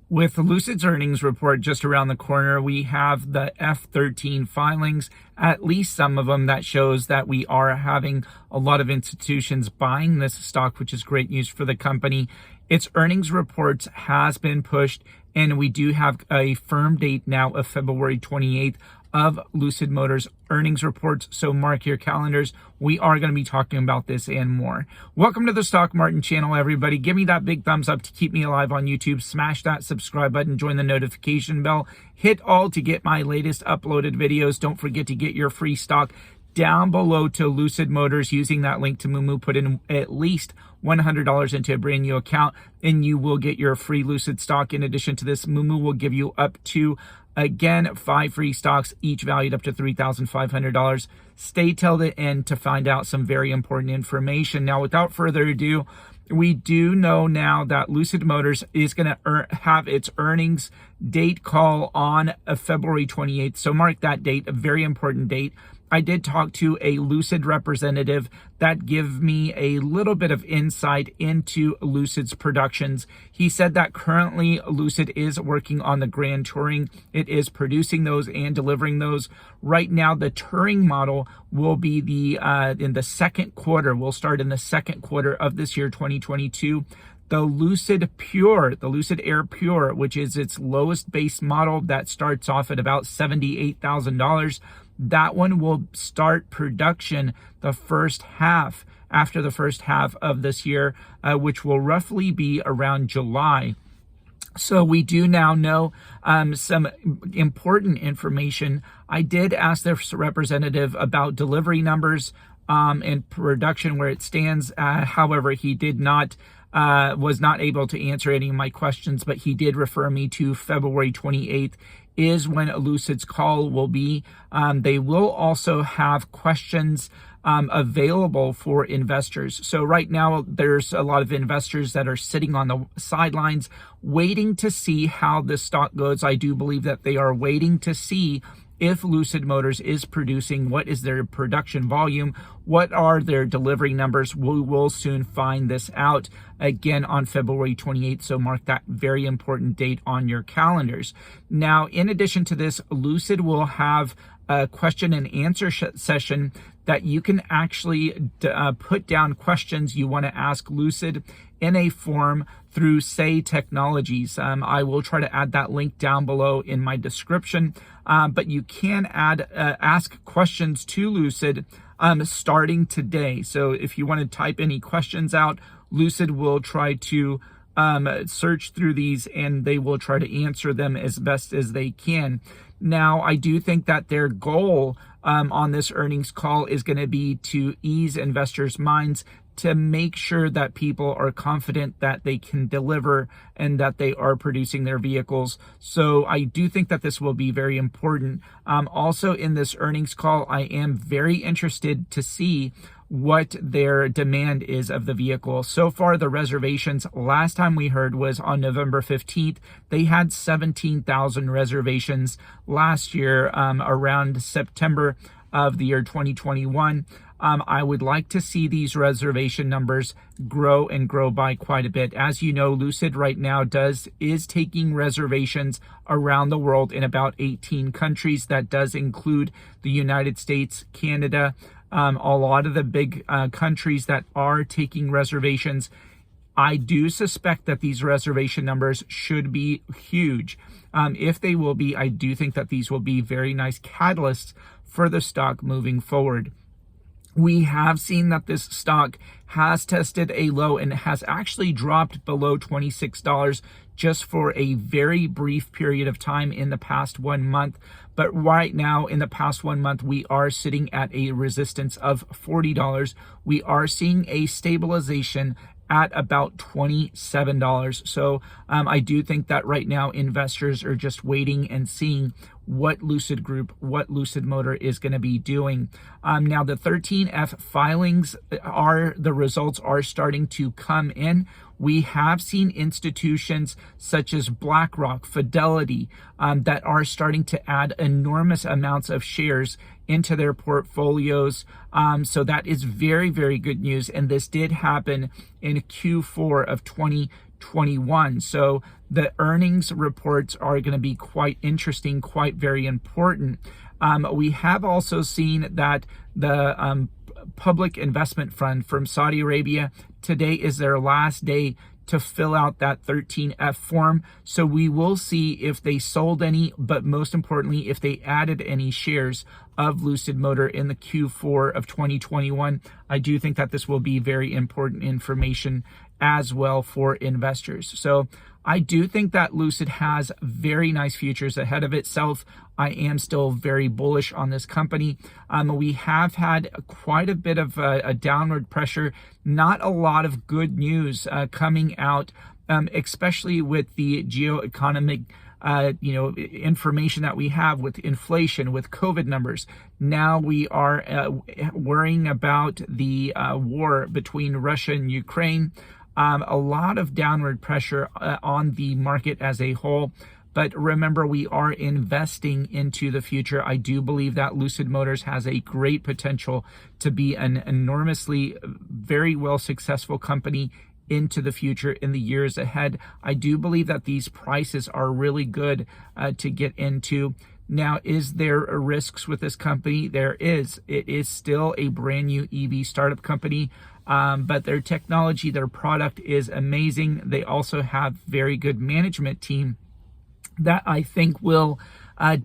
With Lucid's earnings report just around the corner, we have the F13 filings, at least some of them, that shows that we are having a lot of institutions buying this stock, which is great news for the company. Its earnings reports has been pushed, and we do have a firm date now of February 28th of Lucid Motors earnings reports. So mark your calendars. We are going to be talking about this and more. Welcome to the Stock Martin channel, everybody. Give me that big thumbs up to keep me alive on YouTube. Smash that subscribe button. Join the notification bell. Hit all to get my latest uploaded videos. Don't forget to get your free stock down below to Lucid Motors using that link to Moomoo. Put in at least $100 into a brand new account and you will get your free Lucid stock. In addition to this, Moomoo will give you up to, again, 5 free stocks, each valued up to $3,500. Stay till the end to find out some very important information. Now, without further ado, we do know now that Lucid Motors is going to have its earnings date call on February 28th. So mark that date, a very important date. I did talk to a Lucid representative that gave me a little bit of insight into Lucid's productions. He said that currently Lucid is working on the Grand Touring. It is producing those and delivering those. Right now, the Touring model will be in the second quarter. We'll start in the second quarter of this year, 2022. The Lucid Pure, the Lucid Air Pure, which is its lowest base model that starts off at about $78,000. That one will start production the first half, after the first half of this year, which will roughly be around July. So we do now know some important information. I did ask this representative about delivery numbers and production, where it stands. However, he did not was not able to answer any of my questions, but he did refer me to February 28th is when Lucid's call will be. They will also have questions available for investors. So right now, there's a lot of investors that are sitting on the sidelines waiting to see how this stock goes. I do believe that they are waiting to see if Lucid Motors is producing, what is their production volume, what are their delivery numbers. We will soon find this out again on February 28th. So mark that very important date on your calendars. Now, in addition to this, Lucid will have a question and answer session that you can actually put down questions you want to ask Lucid in a form through Say Technologies. I will try to add that link down below in my description, but you can ask questions to Lucid starting today. So if you want to type any questions out, Lucid will try to search through these and they will try to answer them as best as they can. Now, I do think that their goal on this earnings call is going to be to ease investors' minds, to make sure that people are confident that they can deliver and that they are producing their vehicles. So I do think that this will be very important. Also in this earnings call, I am very interested to see what their demand is of the vehicle. So far, the reservations, last time we heard, was on November 15th. They had 17,000 reservations last year, around September of the year 2021. I would like to see these reservation numbers grow and grow by quite a bit. As you know, Lucid right now is taking reservations around the world in about 18 countries. That does include the United States, Canada, a lot of the big countries that are taking reservations. I do suspect that these reservation numbers should be huge. If they will be, I do think that these will be very nice catalysts for the stock moving forward. We have seen that this stock has tested a low and has actually dropped below $26 just for a very brief period of time in the past 1 month. But right now, in the past 1 month, we are sitting at a resistance of $40. We are seeing a stabilization at about $27. So I do think that right now investors are just waiting and seeing what Lucid Group, what Lucid Motor is going to be doing. Now the 13F filings the results are starting to come in. We have seen institutions such as BlackRock, Fidelity, that are starting to add enormous amounts of shares into their portfolios. So that is very, very good news. And this did happen in Q4 of 2020. 2021. So the earnings reports are going to be quite interesting, quite very important. We have also seen that the public investment fund from Saudi Arabia, today is their last day to fill out that 13F form. So we will see if they sold any, but most importantly, if they added any shares of Lucid Motor in the Q4 of 2021. I do think that this will be very important information as well for investors. So I do think that Lucid has very nice futures ahead of itself. I am still very bullish on this company. We have had quite a bit of a downward pressure, not a lot of good news coming out, especially with the geoeconomic information that we have with inflation, with COVID numbers. Now we are worrying about the war between Russia and Ukraine. A lot of downward pressure on the market as a whole. But remember, we are investing into the future. I do believe that Lucid Motors has a great potential to be an enormously, very well successful company into the future in the years ahead. I do believe that these prices are really good to get into. Now, is there risks with this company? There is. It is still a brand new EV startup company, but their technology, their product is amazing. They also have very good management team that I think will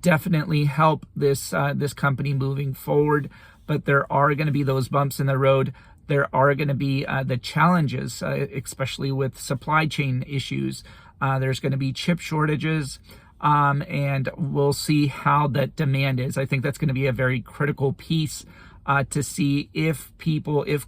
definitely help this company moving forward. But there are going to be those bumps in the road. There are going to be the challenges, especially with supply chain issues. There's going to be chip shortages. And we'll see how that demand is. I think that's going to be a very critical piece to see if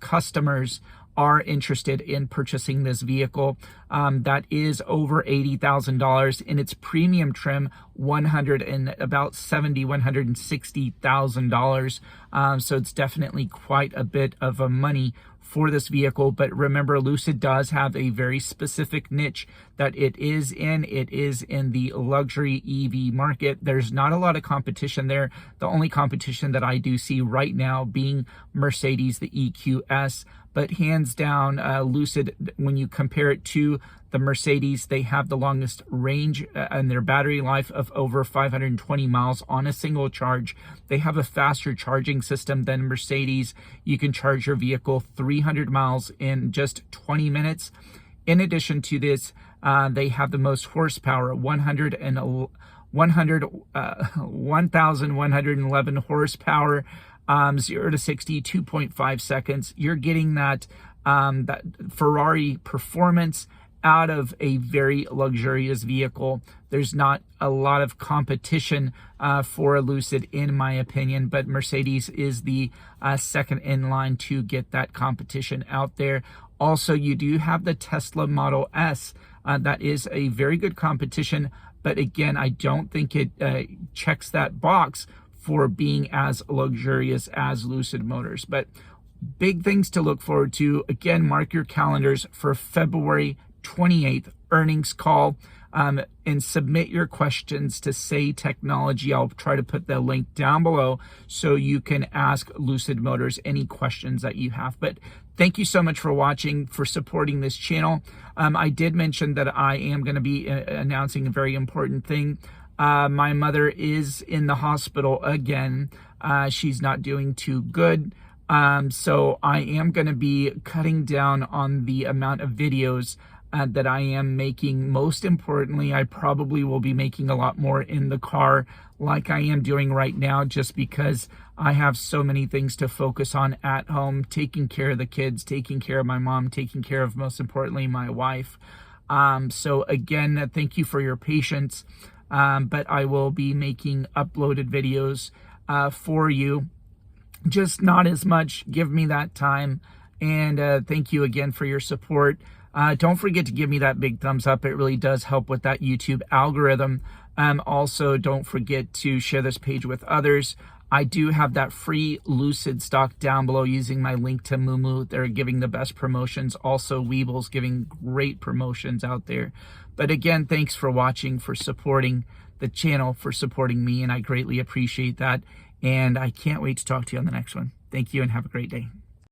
customers are interested in purchasing this vehicle. That is over $80,000 in its premium trim, $160,000. So it's definitely quite a bit of a money for this vehicle. But remember, Lucid does have a very specific niche that it is in. It is in the luxury EV market. There's not a lot of competition there. The only competition that I do see right now being Mercedes, the EQS. But hands down, Lucid, when you compare it to the Mercedes, they have the longest range and their battery life of over 520 miles on a single charge. They have a faster charging system than Mercedes. You can charge your vehicle 300 miles in just 20 minutes. In addition to this, they have the most horsepower, 1,111 horsepower. 0 to 60, 2.5 seconds. You're getting that Ferrari performance out of a very luxurious vehicle. There's not a lot of competition for a Lucid, in my opinion, but Mercedes is the second in line to get that competition out there. Also, you do have the Tesla Model S. That is a very good competition, but again, I don't think it checks that box for being as luxurious as Lucid Motors. But big things to look forward to. Again, mark your calendars for February 28th earnings call, and submit your questions to Say Technology. I'll try to put the link down below so you can ask Lucid Motors any questions that you have. But thank you so much for watching, for supporting this channel. I did mention that I am going to be announcing a very important thing. My mother is in the hospital again. She's not doing too good. So I am going to be cutting down on the amount of videos that I am making. Most importantly, I probably will be making a lot more in the car like I am doing right now, just because I have so many things to focus on at home, taking care of the kids, taking care of my mom, taking care of, most importantly, my wife. So again, thank you for your patience. But I will be making uploaded videos for you. Just not as much. Give me that time. And thank you again for your support. Don't forget to give me that big thumbs up. It really does help with that YouTube algorithm. Also, don't forget to share this page with others. I do have that free Lucid stock down below using my link to Moomoo. They're giving the best promotions. Also, Weeble's giving great promotions out there. But again, thanks for watching, for supporting the channel, for supporting me, and I greatly appreciate that. And I can't wait to talk to you on the next one. Thank you and have a great day.